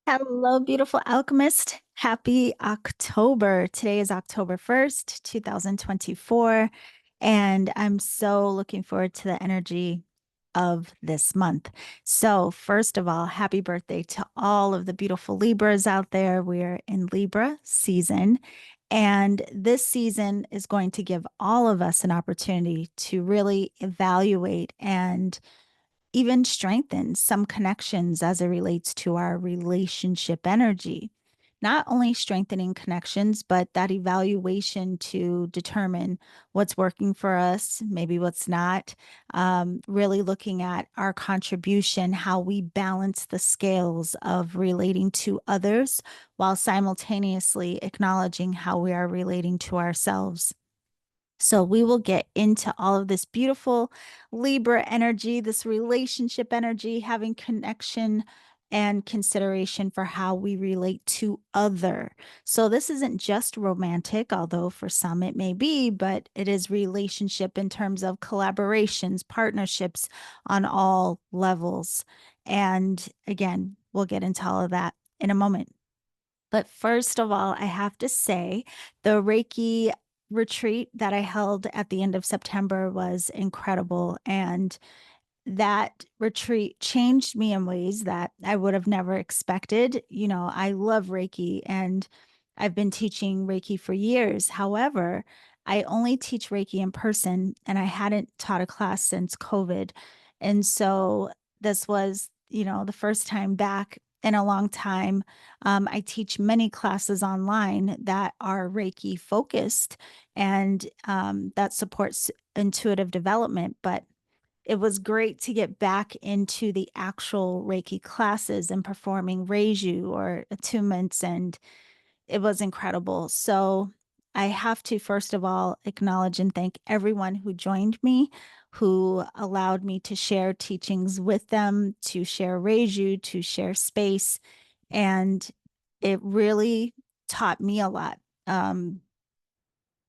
Hello, beautiful alchemist. Happy October. Today is October 1st, 2024, and I'm so looking forward to the energy of this month. So, first of all, happy birthday to all of the beautiful Libras out there. We're in Libra season, and this season is going to give all of us an opportunity to really evaluate and even strengthen some connections as it relates to our relationship energy. Not only strengthening connections, but that evaluation to determine what's working for us, maybe what's not. Really looking at our contribution, how we balance the scales of relating to others while simultaneously acknowledging how we are relating to ourselves. So we will get into all of this beautiful Libra energy, this relationship energy, having connection and consideration for how we relate to other. So this isn't just romantic, although for some it may be, but it is relationship in terms of collaborations, partnerships on all levels. And again, we'll get into all of that in a moment. But first of all, I have to say the Reiki retreat that I held at the end of September was incredible. And that retreat changed me in ways that I would have never expected. You know, I love Reiki and I've been teaching Reiki for years. However, I only teach Reiki in person and I hadn't taught a class since COVID. And so this was, the first time back in a long time. I teach many classes online that are Reiki focused and that supports intuitive development. But it was great to get back into the actual Reiki classes and performing Reiju or attunements, and it was incredible. So I have to, first of all, acknowledge and thank everyone who joined me, who allowed me to share teachings with them, to share Reiju, to share space. And it really taught me a lot. Um,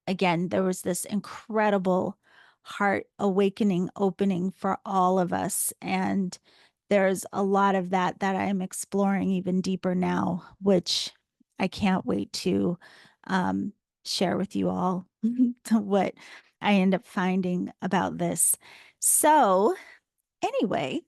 Again, there was this incredible heart awakening, opening for all of us. And there's a lot of that I'm exploring even deeper now, which I can't wait to um, share with you all to what I end up finding about this. So, anyway,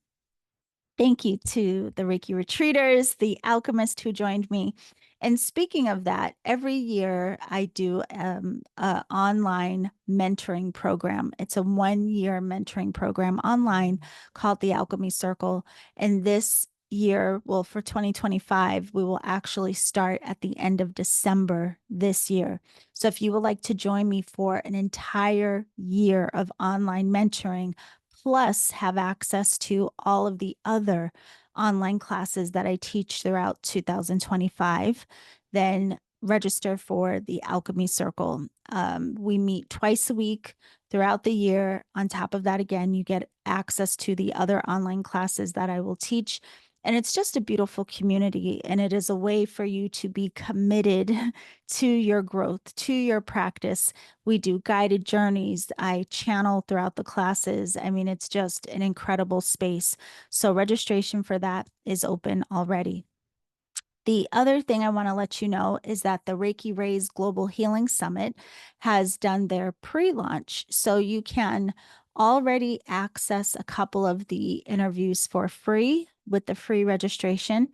thank you to the Reiki Retreaters, the Alchemist who joined me. And speaking of that, every year I do an online mentoring program. It's a 1 year mentoring program online called the Alchemy Circle. And this year, well, for 2025, we will actually start at the end of December this year. So if you would like to join me for an entire year of online mentoring, plus have access to all of the other online classes that I teach throughout 2025, then register for the Alchemy Circle. We meet twice a week throughout the year. On top of that, again, you get access to the other online classes that I will teach. And it's just a beautiful community. And it is a way for you to be committed to your growth, to your practice. We do guided journeys. I channel throughout the classes. I mean, it's just an incredible space. So registration for that is open already. The other thing I want to let you know is that the Reiki Rays Global Healing Summit has done their pre launch. So you can already access a couple of the interviews for free with the free registration,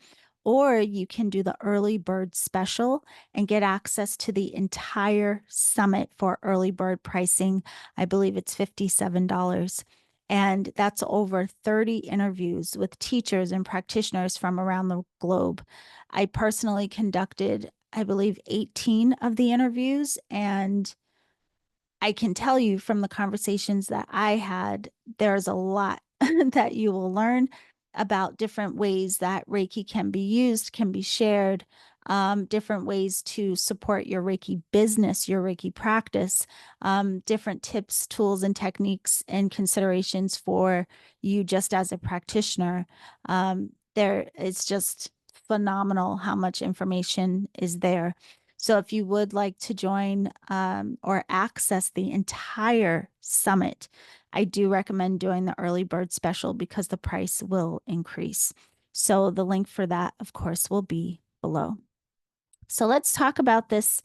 or you can do the early bird special and get access to the entire summit for early bird pricing. I believe it's $57. And that's over 30 interviews with teachers and practitioners from around the globe. I personally conducted, I believe, 18 of the interviews. And I can tell you from the conversations that I had, there's a lot that you will learn about different ways that Reiki can be used, can be shared, different ways to support your Reiki business, your Reiki practice, different tips, tools, and techniques and considerations for you just as a practitioner. It's just phenomenal how much information is there. So if you would like to join or access the entire summit, I do recommend doing the early bird special because the price will increase. So the link for that, of course, will be below. So let's talk about this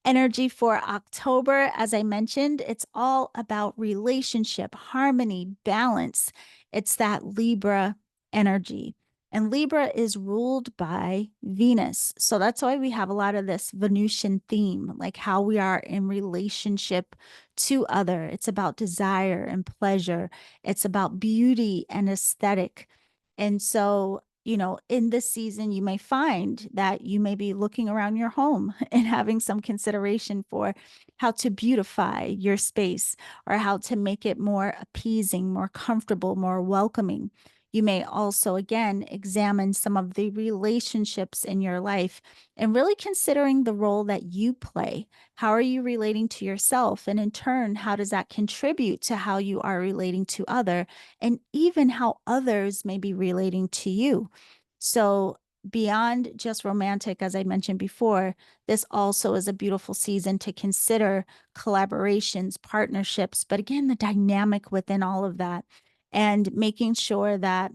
energy for October. As I mentioned, it's all about relationship, harmony, balance. It's that Libra energy. And Libra is ruled by Venus. So that's why we have a lot of this Venusian theme, like how we are in relationship to other. It's about desire and pleasure. It's about beauty and aesthetic. And so, in this season, you may find that you may be looking around your home and having some consideration for how to beautify your space or how to make it more appeasing, more comfortable, more welcoming. You may also, again, examine some of the relationships in your life and really considering the role that you play. How are you relating to yourself? And in turn, how does that contribute to how you are relating to other and even how others may be relating to you? So, beyond just romantic, as I mentioned before, this also is a beautiful season to consider collaborations, partnerships, but again, the dynamic within all of that and making sure that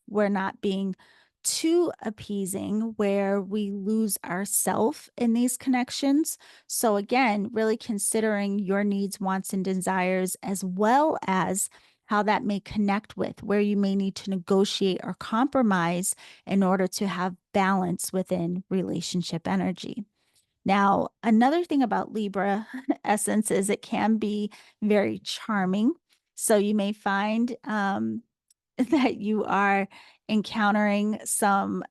we're not being too appeasing where we lose ourself in these connections. So again, really considering your needs, wants, and desires, as well as how that may connect with where you may need to negotiate or compromise in order to have balance within relationship energy. Now, another thing about Libra essence is it can be very charming. So you may find that you are encountering some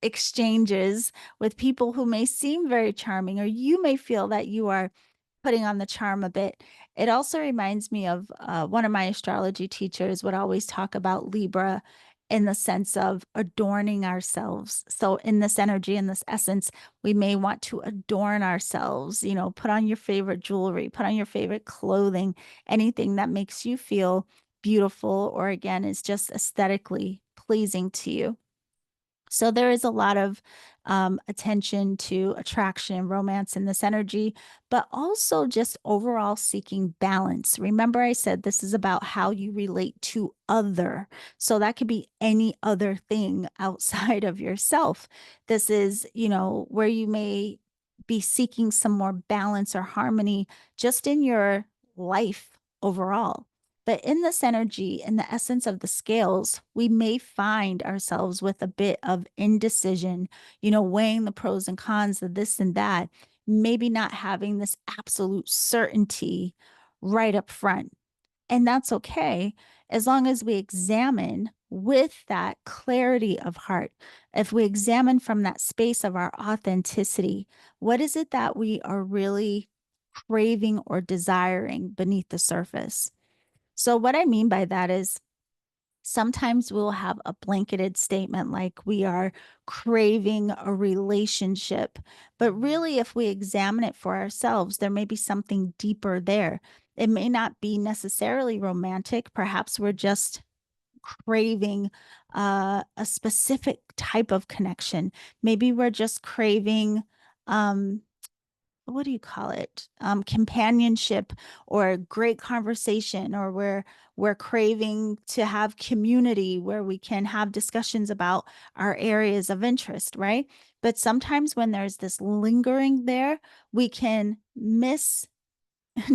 exchanges with people who may seem very charming, or you may feel that you are putting on the charm a bit. It also reminds me of one of my astrology teachers would always talk about Libra in the sense of adorning ourselves. So, in this energy, in this essence, we may want to adorn ourselves, put on your favorite jewelry, put on your favorite clothing, anything that makes you feel beautiful or, again, is just aesthetically pleasing to you. So there is a lot of attention to attraction, romance in this energy, but also just overall seeking balance. Remember, I said this is about how you relate to other. So that could be any other thing outside of yourself. This is, where you may be seeking some more balance or harmony just in your life overall. But in this energy, in the essence of the scales, we may find ourselves with a bit of indecision, weighing the pros and cons of this and that, maybe not having this absolute certainty right up front. And that's okay, as long as we examine with that clarity of heart. If we examine from that space of our authenticity, what is it that we are really craving or desiring beneath the surface? So, what I mean by that is sometimes we'll have a blanketed statement like we are craving a relationship. But really, if we examine it for ourselves, there may be something deeper there. It may not be necessarily romantic. Perhaps we're just craving a specific type of connection. Maybe we're just craving. What do you call it? Companionship or great conversation, or we're craving to have community where we can have discussions about our areas of interest, right? But sometimes when there's this lingering there, we can miss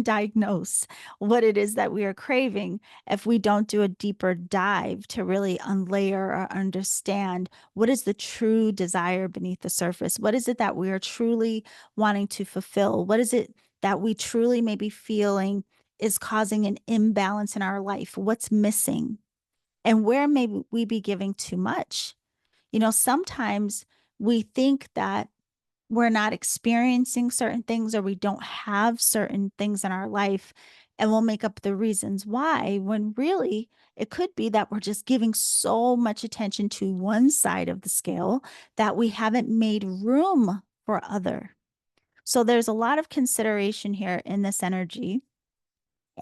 diagnose what it is that we are craving if we don't do a deeper dive to really unlayer or understand what is the true desire beneath the surface. What is it that we are truly wanting to fulfill? What is it that we truly may be feeling is causing an imbalance in our life? What's missing? And where may we be giving too much? Sometimes we think that we're not experiencing certain things or we don't have certain things in our life, and we'll make up the reasons why, when really it could be that we're just giving so much attention to one side of the scale that we haven't made room for other. So there's a lot of consideration here in this energy.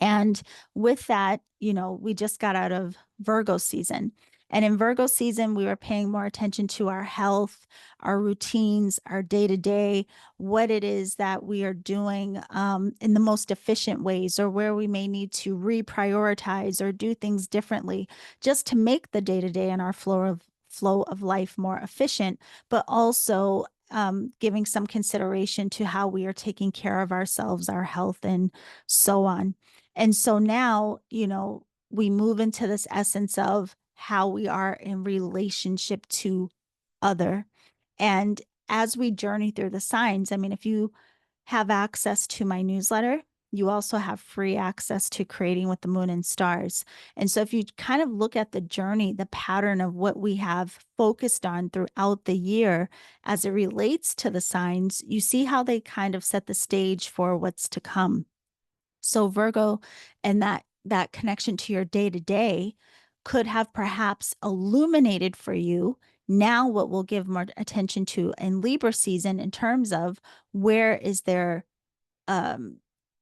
And with that, we just got out of Virgo season. And in Virgo season, we were paying more attention to our health, our routines, our day to day, what it is that we are doing in the most efficient ways, or where we may need to reprioritize or do things differently just to make the day to day and our flow of life more efficient, but also giving some consideration to how we are taking care of ourselves, our health, and so on. And so now, we move into this essence of how we are in relationship to other. And as we journey through the signs, I mean, if you have access to my newsletter, you also have free access to Creating with the Moon and Stars. And so if you kind of look at the journey, the pattern of what we have focused on throughout the year as it relates to the signs, you see how they kind of set the stage for what's to come. So Virgo and that connection to your day to day could have perhaps illuminated for you now what we'll give more attention to in Libra season in terms of where is there um,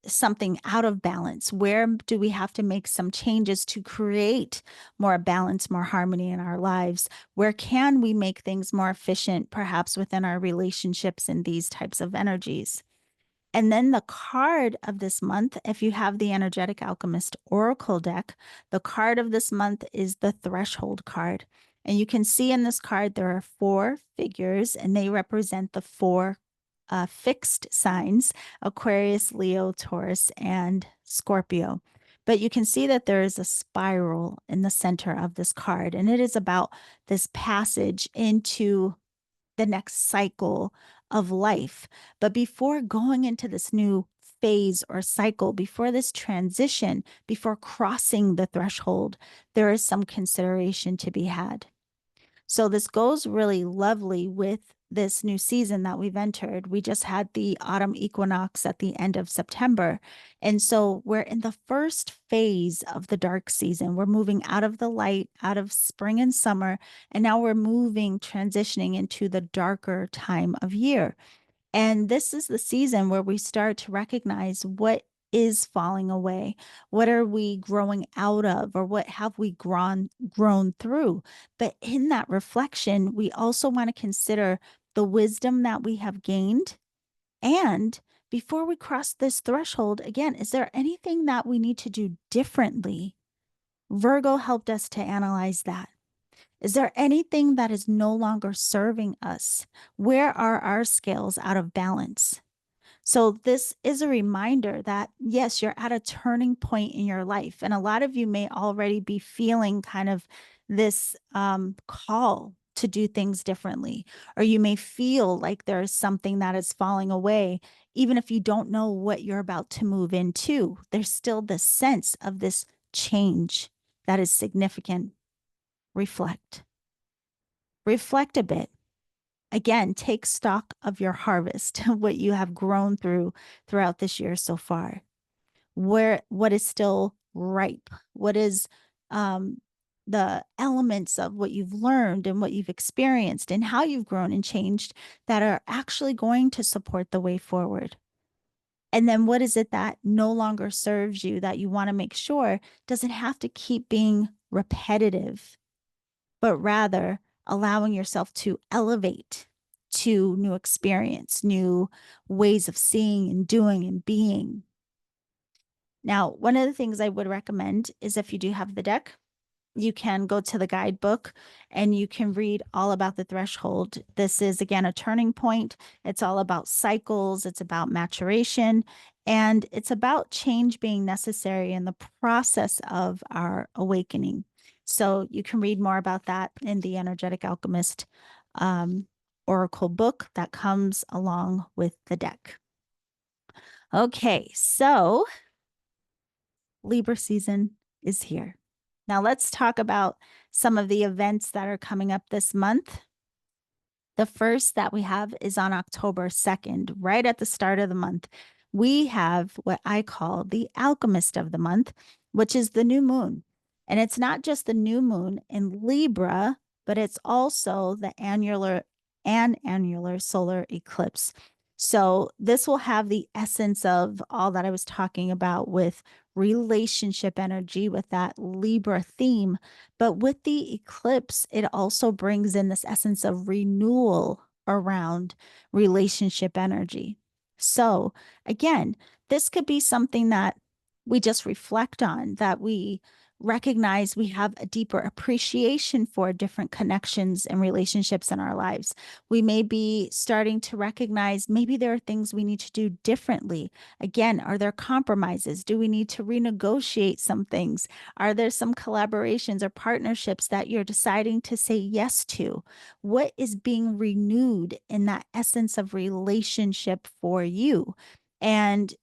something out of balance? Where do we have to make some changes to create more balance, more harmony in our lives? Where can we make things more efficient, perhaps within our relationships and these types of energies? And then the card of this month, if you have the Energetic Alchemist Oracle deck, the card of this month is the Threshold card. And you can see in this card, there are 4 figures, and they represent the 4 fixed signs: Aquarius, Leo, Taurus, and Scorpio. But you can see that there is a spiral in the center of this card, and it is about this passage into the next cycle of life. But before going into this new phase or cycle, before this transition, before crossing the threshold, there is some consideration to be had. So this goes really lovely with this new season that we've entered. We just had the autumn equinox at the end of September. And so we're in the first phase of the dark season. We're moving out of the light, out of spring and summer, and now we're transitioning into the darker time of year. And this is the season where we start to recognize what is falling away. What are we growing out of, or what have we grown through? But in that reflection, we also want to consider the wisdom that we have gained. And before we cross this threshold, again, is there anything that we need to do differently? Virgo helped us to analyze that. Is there anything that is no longer serving us? Where are our scales out of balance? So this is a reminder that, yes, you're at a turning point in your life. And a lot of you may already be feeling kind of this call to do things differently, or you may feel like there's something that is falling away. Even if you don't know what you're about to move into, there's still this sense of this change that is significant. Reflect. Reflect a bit. Again, take stock of your harvest, what you have grown throughout this year so far. What is still ripe? What is the elements of what you've learned and what you've experienced and how you've grown and changed that are actually going to support the way forward? And then what is it that no longer serves you, that you want to make sure doesn't have to keep being repetitive, but rather allowing yourself to elevate to new experience, new ways of seeing and doing and being. Now, one of the things I would recommend is, if you do have the deck, you can go to the guidebook and you can read all about the threshold. This is, again, a turning point. It's all about cycles. It's about maturation, and it's about change being necessary in the process of our awakening. So you can read more about that in the Energetic Alchemist Oracle book that comes along with the deck. Okay, so Libra season is here. Now let's talk about some of the events that are coming up this month. The first that we have is on October 2nd, right at the start of the month. We have what I call the Alchemist of the month, which is the new moon. And it's not just the new moon in Libra, but it's also the annular solar eclipse. So this will have the essence of all that I was talking about with relationship energy, with that Libra theme. But with the eclipse, it also brings in this essence of renewal around relationship energy. So again, this could be something that we just reflect on, that we recognize we have a deeper appreciation for different connections and relationships in our lives. We may be starting to recognize maybe there are things we need to do differently. Again, are there compromises? Do we need to renegotiate some things? Are there some collaborations or partnerships that you're deciding to say yes to? What is being renewed in that essence of relationship for you? And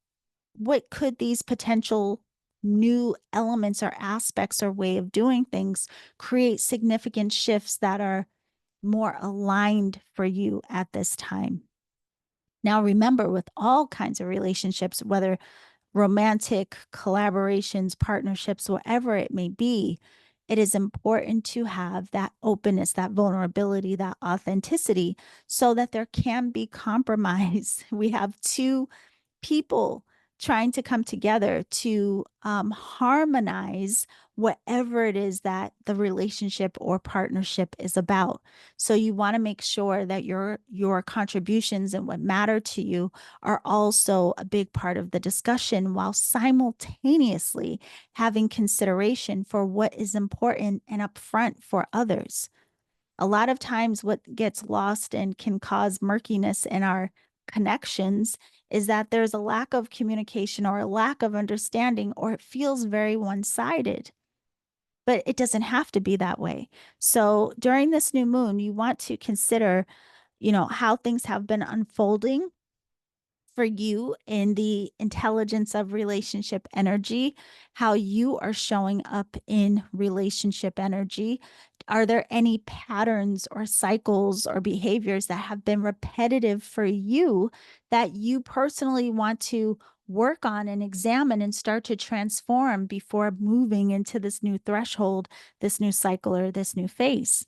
what could these potential new elements or aspects or way of doing things create significant shifts that are more aligned for you at this time? Now, remember, with all kinds of relationships, whether romantic collaborations, partnerships, whatever it may be, it is important to have that openness, that vulnerability, that authenticity, so that there can be compromise. We have two people trying to come together to harmonize whatever it is that the relationship or partnership is about. So you want to make sure that your contributions and what matter to you are also a big part of the discussion, while simultaneously having consideration for what is important and upfront for others. A lot of times what gets lost and can cause murkiness in our connections is that there's a lack of communication or a lack of understanding, or it feels very one-sided. But it doesn't have to be that way. So during this new moon, you want to consider, how things have been unfolding for you in the intelligence of relationship energy, how you are showing up in relationship energy. Are there any patterns or cycles or behaviors that have been repetitive for you that you personally want to work on and examine and start to transform before moving into this new threshold, this new cycle, or this new phase?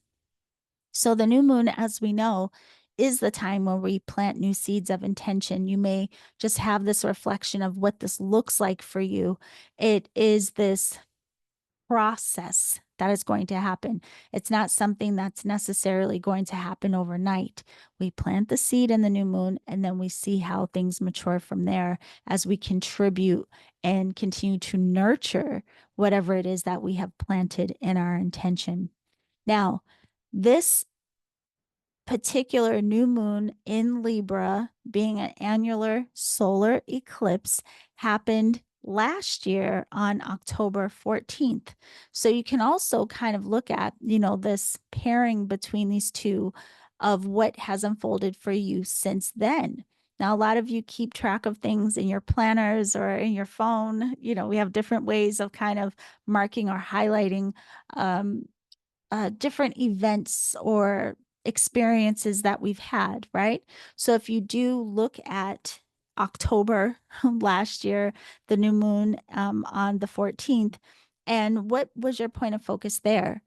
So the new moon, as we know, is the time where we plant new seeds of intention. You may just have this reflection of what this looks like for you. It is this process that is going to happen. It's not something that's necessarily going to happen overnight. We plant the seed in the new moon, and then we see how things mature from there as we contribute and continue to nurture whatever it is that we have planted in our intention. Now, this particular new moon in Libra, being an annular solar eclipse, happened last year on October 14th. So you can also kind of look at, this pairing between these two of what has unfolded for you since then. Now, a lot of you keep track of things in your planners or in your phone. We have different ways of kind of marking or highlighting different events or experiences that we've had, right? So if you do look at October last year, the new moon on the 14th, and what was your point of focus there?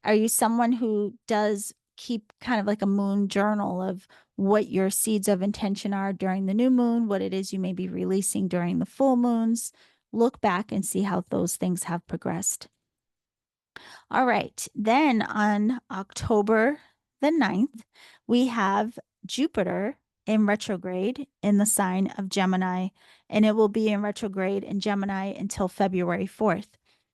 Are you someone who does keep kind of like a moon journal of what your seeds of intention are during the new moon, what it is you may be releasing during the full moons? Look back and see how those things have progressed. All right. Then on October the 9th, we have Jupiter in retrograde in the sign of Gemini, and it will be in retrograde in Gemini until February 4th.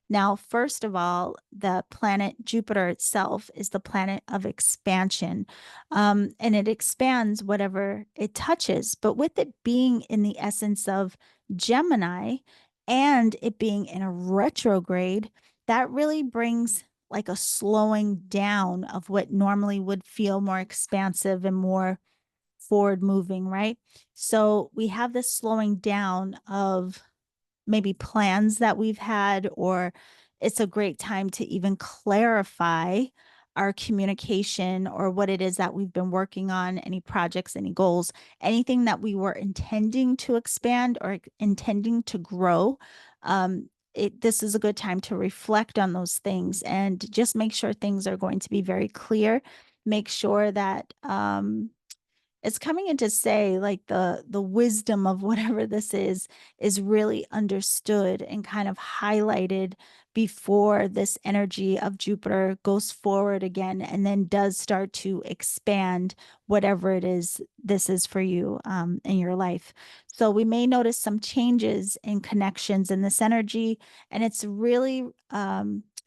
Now, first of all, the planet Jupiter itself is the planet of expansion, and it expands whatever it touches. But with it being in the essence of Gemini and it being in a retrograde, that really brings like a slowing down of what normally would feel more expansive and more forward moving, right? So we have this slowing down of maybe plans that we've had, or it's a great time to even clarify our communication or what it is that we've been working on, any projects, any goals, anything that we were intending to expand or intending to grow. This is a good time to reflect on those things and just make sure things are going to be very clear. Make sure that it's coming in to say like the wisdom of whatever this is really understood and kind of highlighted before this energy of Jupiter goes forward again and then does start to expand whatever it is this is for you in your life. So we may notice some changes in connections in this energy, and it's really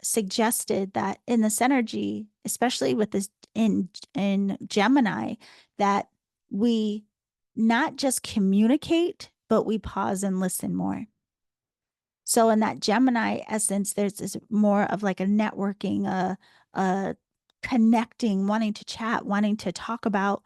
suggested that in this energy, especially with this in Gemini, that we not just communicate, but we pause and listen more. So in that Gemini essence, there's this more of like a networking, a connecting, wanting to chat, wanting to talk about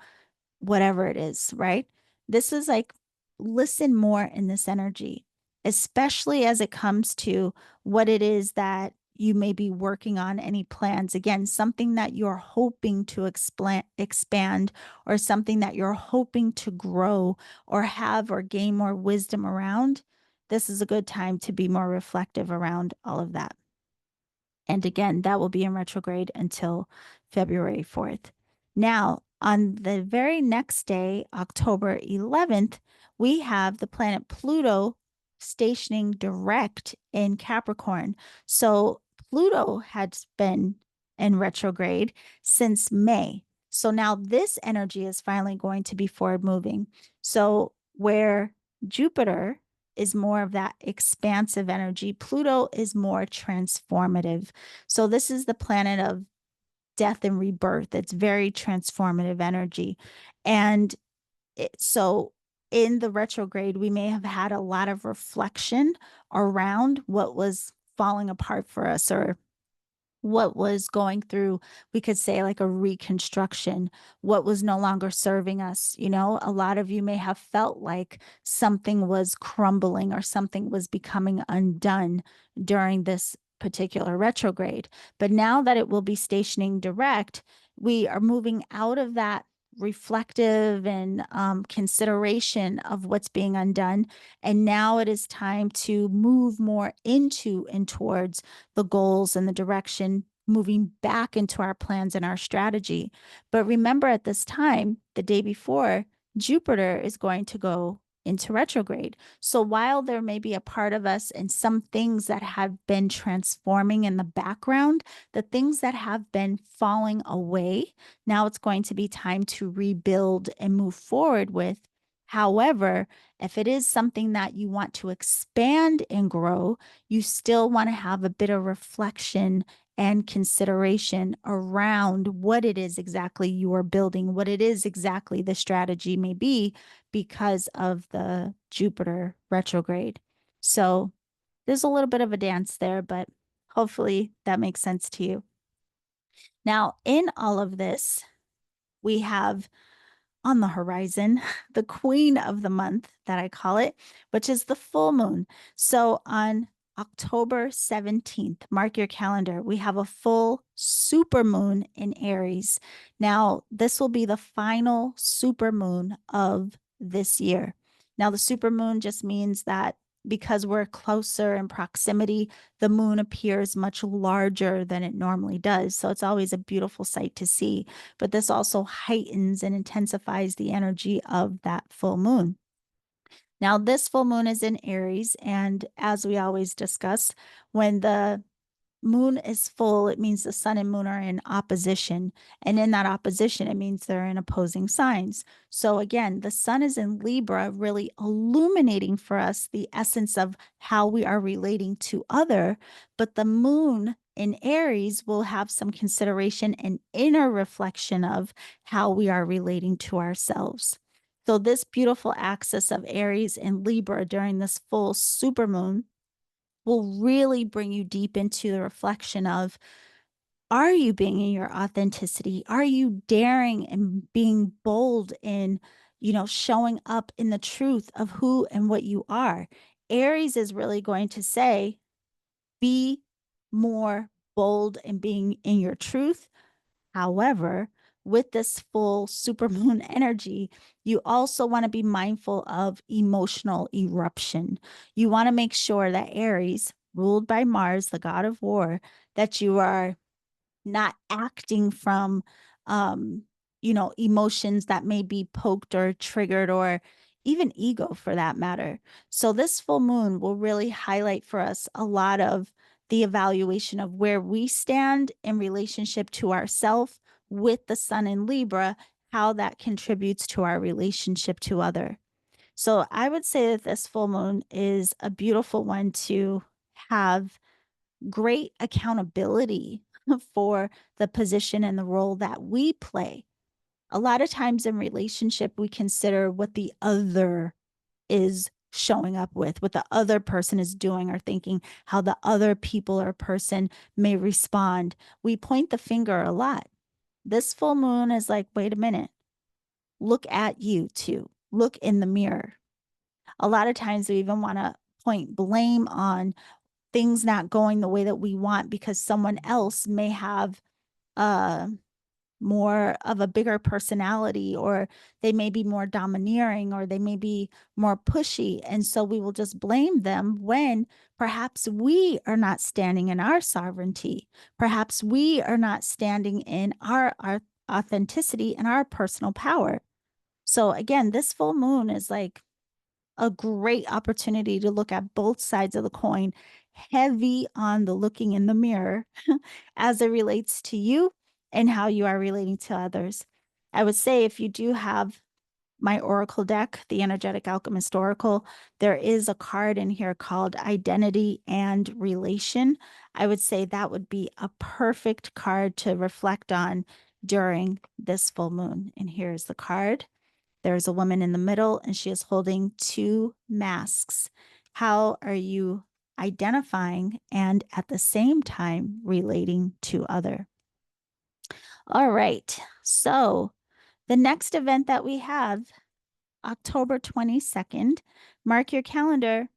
whatever it is, right? This is like listen more in this energy, especially as it comes to what it is that you may be working on, any plans. Again, something that you're hoping to expand, or something that you're hoping to grow or have or gain more wisdom around. This is a good time to be more reflective around all of that. And again, that will be in retrograde until February 4th. Now, on the very next day, October 11th, we have the planet Pluto stationing direct in Capricorn. So Pluto has been in retrograde since May. So now this energy is finally going to be forward moving. So where Jupiter is more of that expansive energy, Pluto is more transformative. So this is the planet of death and rebirth. It's very transformative energy. And so in the retrograde, we may have had a lot of reflection around what was falling apart for us, or what was going through, we could say, like a reconstruction, what was no longer serving us. You know, a lot of you may have felt like something was crumbling or something was becoming undone during this particular retrograde. But now that it will be stationing direct, we are moving out of that reflective and consideration of what's being undone. And now it is time to move more into and towards the goals and the direction, moving back into our plans and our strategy. But remember, at this time, the day before, Jupiter is going to go into retrograde. So while there may be a part of us and some things that have been transforming in the background, the things that have been falling away, now it's going to be time to rebuild and move forward with. However, if it is something that you want to expand and grow, you still want to have a bit of reflection and consideration around what it is exactly you are building, what it is exactly the strategy may be, because of the Jupiter retrograde. So there's a little bit of a dance there, but hopefully that makes sense to you. Now, in all of this, we have on the horizon the queen of the month, that I call it, which is the full moon. So on October 17th, mark your calendar, we have a full super moon in Aries. Now, this will be the final super moon of this year. Now, the super moon just means that because we're closer in proximity, the moon appears much larger than it normally does. So it's always a beautiful sight to see. But this also heightens and intensifies the energy of that full moon. Now, this full moon is in Aries. And as we always discuss, when the moon is full, it means the sun and moon are in opposition. And in that opposition, it means they're in opposing signs. So again, the sun is in Libra, really illuminating for us the essence of how we are relating to other. But the moon in Aries will have some consideration and inner reflection of how we are relating to ourselves. So this beautiful axis of Aries and Libra during this full supermoon will really bring you deep into the reflection of, are you being in your authenticity? Are you daring and being bold in, showing up in the truth of who and what you are? Aries is really going to say, be more bold in being in your truth. However, with this full supermoon energy, you also want to be mindful of emotional eruption. You want to make sure that Aries, ruled by Mars, the god of war, that you are not acting from, um, emotions that may be poked or triggered, or even ego for that matter. So this full moon will really highlight for us a lot of the evaluation of where we stand in relationship to ourself with the sun in Libra, how that contributes to our relationship to other. So I would say that this full moon is a beautiful one to have great accountability for the position and the role that we play. A lot of times in relationship, we consider what the other is showing up with, what the other person is doing or thinking, how the other people or person may respond. We point the finger a lot. This full moon is like, wait a minute, look at you too. Look in the mirror. A lot of times we even want to point blame on things not going the way that we want because someone else may have uh more of a bigger personality, or they may be more domineering, or they may be more pushy, and so we will just blame them when perhaps we are not standing in our sovereignty, perhaps we are not standing in our authenticity and our personal power. So again, this full moon is like a great opportunity to look at both sides of the coin, heavy on the looking in the mirror as it relates to you and how you are relating to others. I would say if you do have my Oracle deck, the Energetic Alchemist Oracle, there is a card in here called Identity and Relation. I would say that would be a perfect card to reflect on during this full moon. And here's the card. There's a woman in the middle, and she is holding two masks. How are you identifying and at the same time relating to other? All right. So the next event that we have, October 22nd, mark your calendar.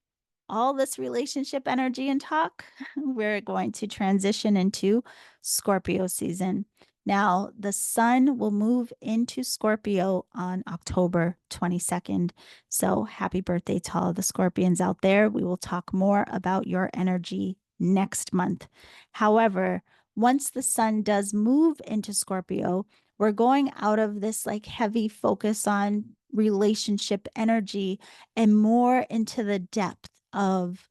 All this relationship energy and talk, we're going to transition into Scorpio season. Now, the sun will move into Scorpio on October 22nd. So, happy birthday to all the Scorpions out there. We will talk more about your energy next month. However, once the sun does move into Scorpio, we're going out of this like heavy focus on relationship energy and more into the depth of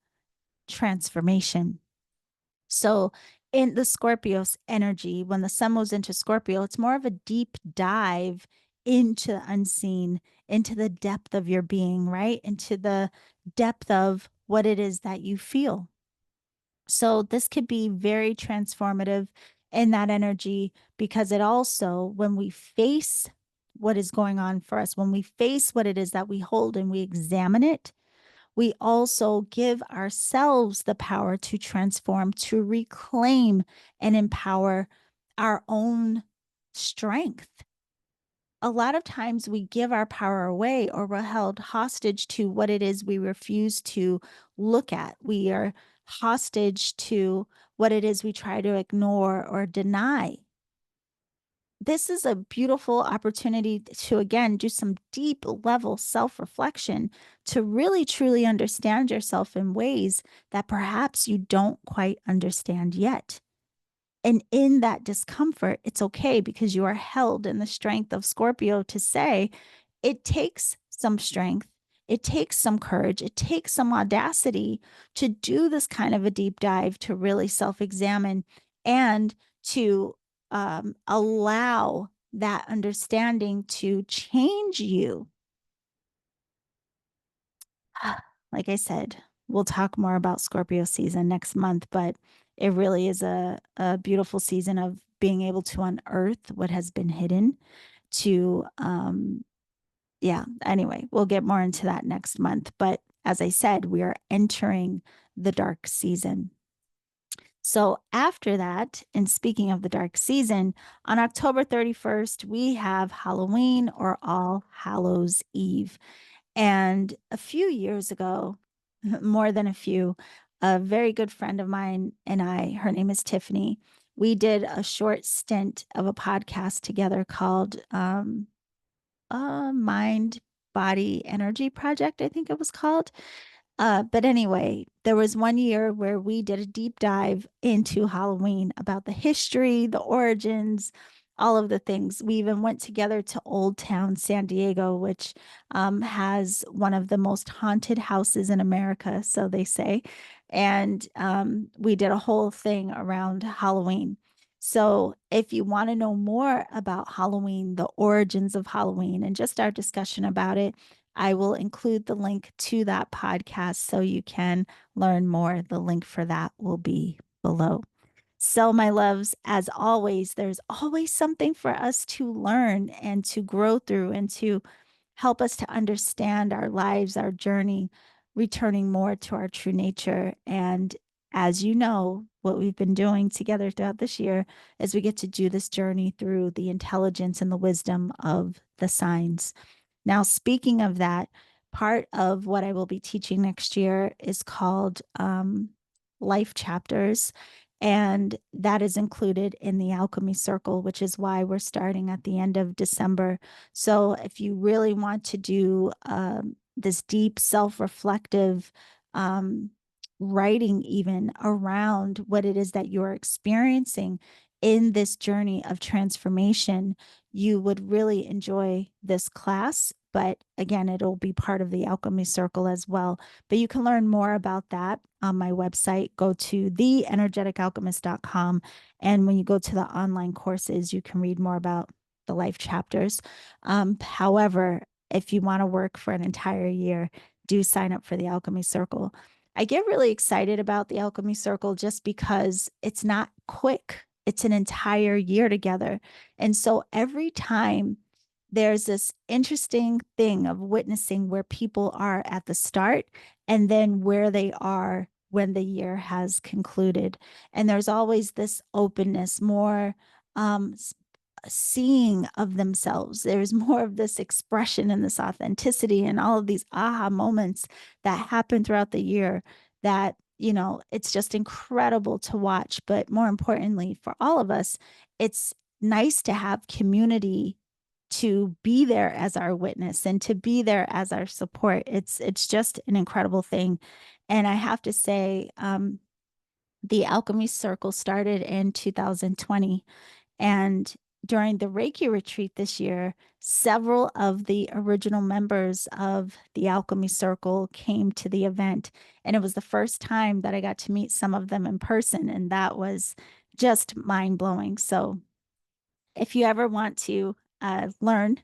transformation. So, in the Scorpio's energy, when the sun moves into Scorpio, it's more of a deep dive into the unseen, into the depth of your being, right? Into the depth of what it is that you feel. So, this could be very transformative in that energy because it also, when we face what is going on for us, when we face what it is that we hold and we examine it, we also give ourselves the power to transform, to reclaim and empower our own strength. A lot of times we give our power away, or we're held hostage to what it is we refuse to look at. We are hostage to what it is we try to ignore or deny. This is a beautiful opportunity to, again, do some deep level self reflection to really truly understand yourself in ways that perhaps you don't quite understand yet. And in that discomfort, it's okay because you are held in the strength of Scorpio to say it takes some strength, it takes some courage, it takes some audacity to do this kind of a deep dive, to really self examine and to allow that understanding to change you. Like I said, we'll talk more about Scorpio season next month, but it really is a beautiful season of being able to unearth what has been hidden to, yeah, anyway, we'll get more into that next month. But as I said, we are entering the dark season. So after that, and speaking of the dark season, on October 31st, we have Halloween, or All Hallows Eve. And a few years ago, more than a few, a very good friend of mine and I, her name is Tiffany, we did a short stint of a podcast together called Mind Body Energy Project, I think it was called. But anyway, there was one year where we did a deep dive into Halloween, about the history, the origins, all of the things. We even went together to Old Town San Diego, which has one of the most haunted houses in America, so they say. And we did a whole thing around Halloween. So, if you want to know more about Halloween, the origins of Halloween, and just our discussion about it, I will include the link to that podcast so you can learn more. The link for that will be below. So, my loves, as always, there's always something for us to learn and to grow through and to help us to understand our lives, our journey, returning more to our true nature. And as you know, what we've been doing together throughout this year is we get to do this journey through the intelligence and the wisdom of the signs. Now, speaking of that, part of what I will be teaching next year is called life chapters. And that is included in the Alchemy Circle, which is why we're starting at the end of December. So, if you really want to do this deep self reflective writing, even around what it is that you're experiencing in this journey of transformation, you would really enjoy this class. But again, it'll be part of the Alchemy Circle as well. But you can learn more about that on my website. Go to theenergeticalchemist.com. And when you go to the online courses, you can read more about the life chapters. However, if you want to work for an entire year, do sign up for the Alchemy Circle. I get really excited about the Alchemy Circle just because it's not quick. It's an entire year together. And so every time there's this interesting thing of witnessing where people are at the start and then where they are when the year has concluded. And there's always this openness, more seeing of themselves. There's more of this expression and this authenticity and all of these aha moments that happen throughout the year that, it's just incredible to watch. But more importantly, for all of us, it's nice to have community to be there as our witness and to be there as our support. It's just an incredible thing. And I have to say, the Alchemy Circle started in 2020. And during the Reiki retreat this year, several of the original members of the Alchemy Circle came to the event. And it was the first time that I got to meet some of them in person. And that was just mind blowing. So if you ever want to learn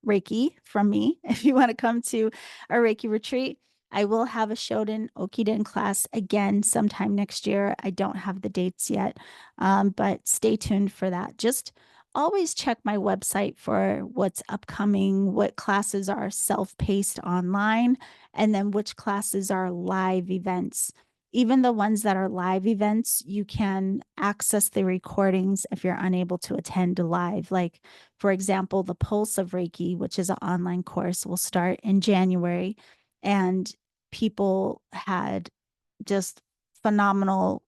Reiki from me, if you want to come to a Reiki retreat, I will have a Shoden Okiden class again sometime next year. I don't have the dates yet, but stay tuned for that. Just always check my website for what's upcoming, what classes are self-paced online, and then which classes are live events. Even the ones that are live events, you can access the recordings if you're unable to attend live. Like, for example, the Pulse of Reiki, which is an online course, will start in January. And people had just phenomenal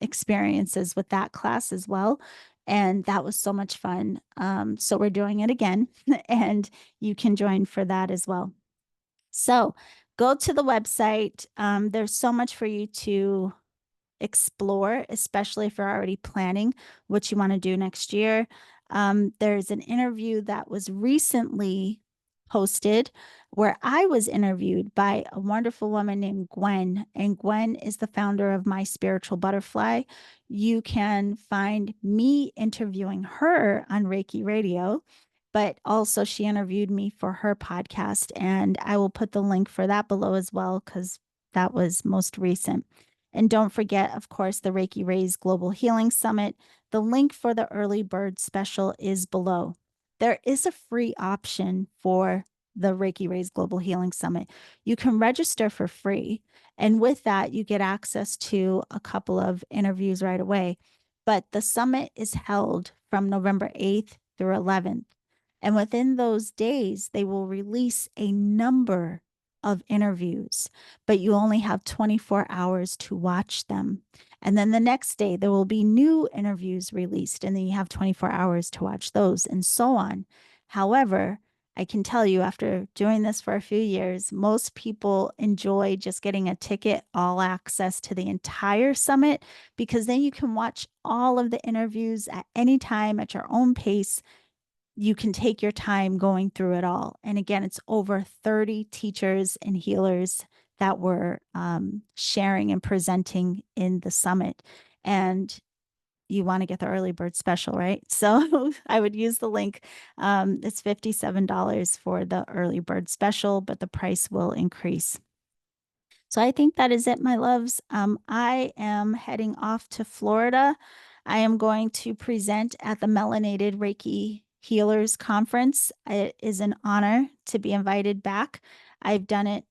experiences with that class as well. And that was so much fun. So we're doing it again, and you can join for that as well. So go to the website. There's so much for you to explore, especially if you're already planning what you want to do next year. There's an interview that was recently posted where I was interviewed by a wonderful woman named Gwen, and Gwen is the founder of My Spiritual Butterfly. You can find me interviewing her on Reiki Radio, but also she interviewed me for her podcast, and I will put the link for that below as well because that was most recent. And don't forget, of course, the Reiki Rays Global Healing Summit. The link for the early bird special is below. There is a free option for the Reiki Rays Global Healing Summit. You can register for free. And with that, you get access to a couple of interviews right away. But the summit is held from November 8th through 11th. And within those days, they will release a number of interviews, but you only have 24 hours to watch them. And then the next day, there will be new interviews released, and then you have 24 hours to watch those, and so on. However, I can tell you after doing this for a few years, most people enjoy just getting a ticket, all access to the entire summit, because then you can watch all of the interviews at any time at your own pace. You can take your time going through it all. And again, it's over 30 teachers and healers that were sharing and presenting in the summit. And you want to get the early bird special, right? So I would use the link. It's $57 for the early bird special, but the price will increase. So I think that is it, my loves. I am heading off to Florida. I am going to present at the Melanated Reiki Healers Conference. It is an honor to be invited back. I've done it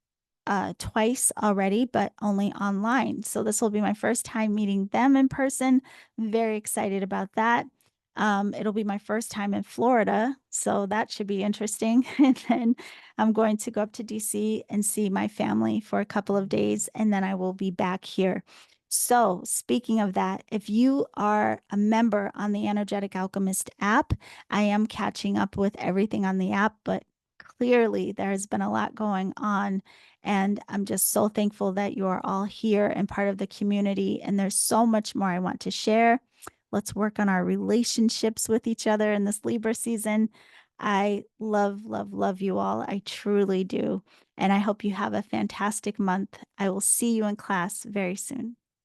twice already, but only online. So this will be my first time meeting them in person. Very excited about that. It'll be my first time in Florida, so that should be interesting. And then I'm going to go up to DC and see my family for a couple of days, and then I will be back here. So, speaking of that, if you are a member on the Energetic Alchemist app, I am catching up with everything on the app, but clearly there has been a lot going on. And I'm just so thankful that you are all here and part of the community. And there's so much more I want to share. Let's work on our relationships with each other in this Libra season. I love, love, love you all. I truly do. And I hope you have a fantastic month. I will see you in class very soon.